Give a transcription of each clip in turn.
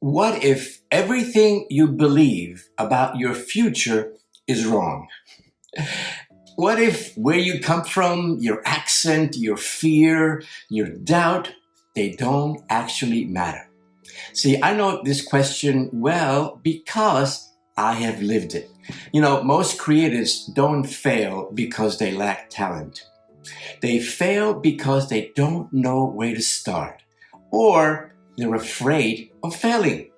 What if everything you believe about your future is wrong? What if where you come from, your accent, your fear, your doubt, they don't actually matter? See, I know this question well because I have lived it. Most creatives don't fail because they lack talent. They fail because they don't know where to start, or they're afraid of failing.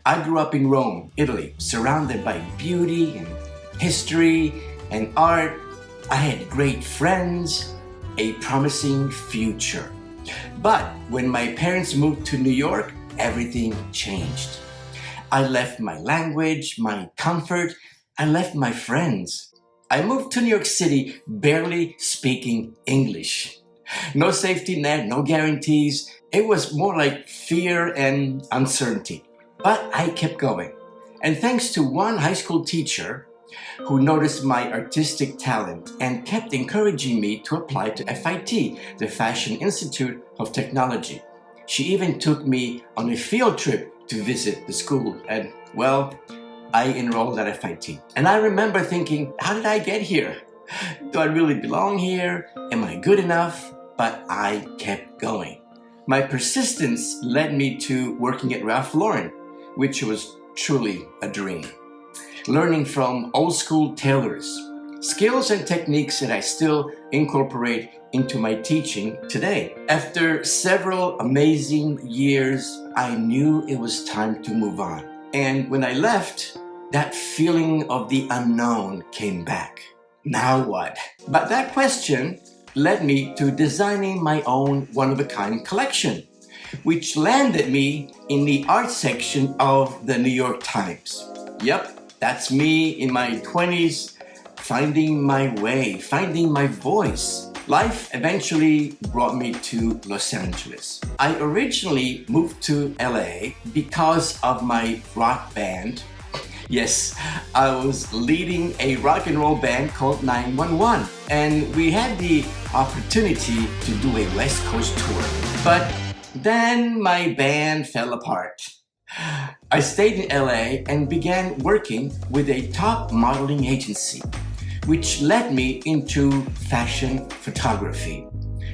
I grew up in Rome, Italy, surrounded by beauty and history and art. I had great friends, a promising future. But when my parents moved to New York, everything changed. I left my language, my comfort, I left my friends. I moved to New York City barely speaking English. No safety net, no guarantees. It was more like fear and uncertainty. But I kept going. And thanks to one high school teacher who noticed my artistic talent and kept encouraging me to apply to FIT, the Fashion Institute of Technology. She even took me on a field trip to visit the school. And well, I enrolled at FIT. And I remember thinking, how did I get here? Do I really belong here? Am I good enough? But I kept going. My persistence led me to working at Ralph Lauren, which was truly a dream. Learning from old school tailors, skills and techniques that I still incorporate into my teaching today. After several amazing years, I knew it was time to move on. And when I left, that feeling of the unknown came back. Now what? But that question led me to designing my own one-of-a-kind collection, which landed me in the art section of the New York Times. Yep, that's me in my 20s, finding my way, finding my voice. Life eventually brought me to Los Angeles. I originally moved to LA because of my rock band. Yes, I was leading a rock and roll band called 911, and we had the opportunity to do a West Coast tour. But then my band fell apart. I stayed in LA and began working with a top modeling agency, which led me into fashion photography,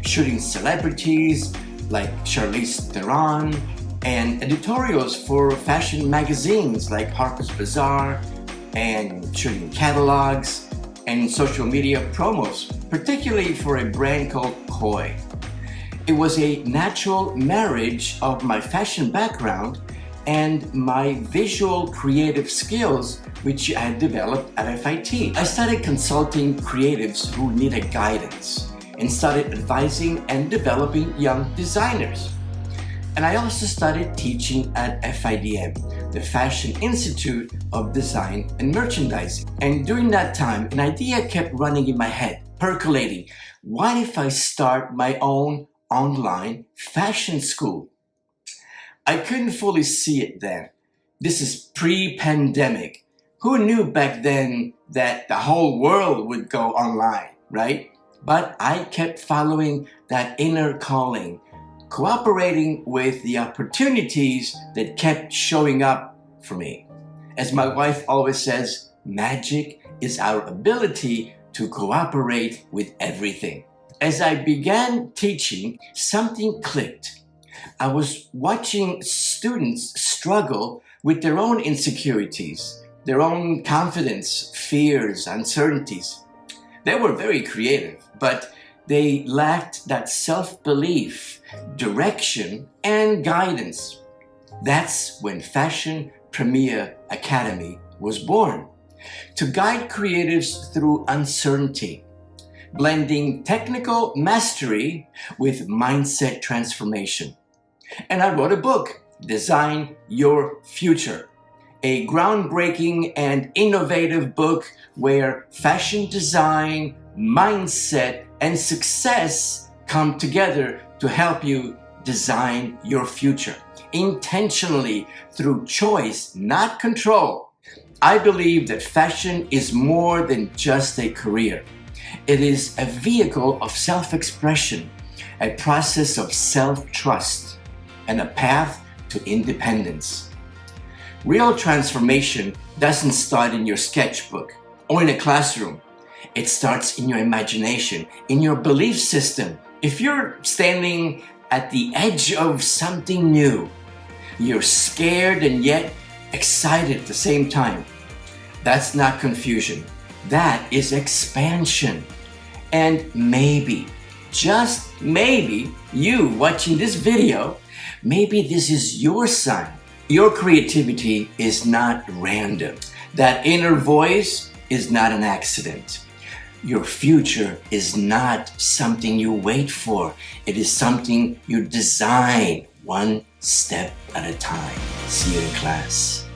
shooting celebrities like Charlize Theron, and editorials for fashion magazines like Harper's Bazaar, and shooting catalogs and social media promos, particularly for a brand called Koi. It was a natural marriage of my fashion background and my visual creative skills, which I had developed at FIT. I started consulting creatives who needed guidance and started advising and developing young designers. And I also started teaching at FIDM, the Fashion Institute of Design and Merchandising. And during that time, an idea kept running in my head, percolating. What if I start my own online fashion school? I couldn't fully see it then. This is pre-pandemic. Who knew back then that the whole world would go online, right? But I kept following that inner calling, cooperating with the opportunities that kept showing up for me. As my wife always says, magic is our ability to cooperate with everything. As I began teaching, something clicked. I was watching students struggle with their own insecurities, their own confidence, fears, uncertainties. They were very creative, but they lacked that self-belief, direction, and guidance. That's when Fashion Premier Academy was born, to guide creatives through uncertainty, blending technical mastery with mindset transformation. And I wrote a book, Design Your Future, a groundbreaking and innovative book where fashion design, mindset, and success come together to help you design your future intentionally through choice, not control. I believe that fashion is more than just a career. It is a vehicle of self-expression, a process of self-trust, and a path to independence. Real transformation doesn't start in your sketchbook or in a classroom. It starts in your imagination, in your belief system. If you're standing at the edge of something new, you're scared and yet excited at the same time. That's not confusion. That is expansion. And maybe, just maybe, you watching this video, maybe this is your sign. Your creativity is not random. That inner voice is not an accident. Your future is not something you wait for. It is something you design one step at a time. See you in class.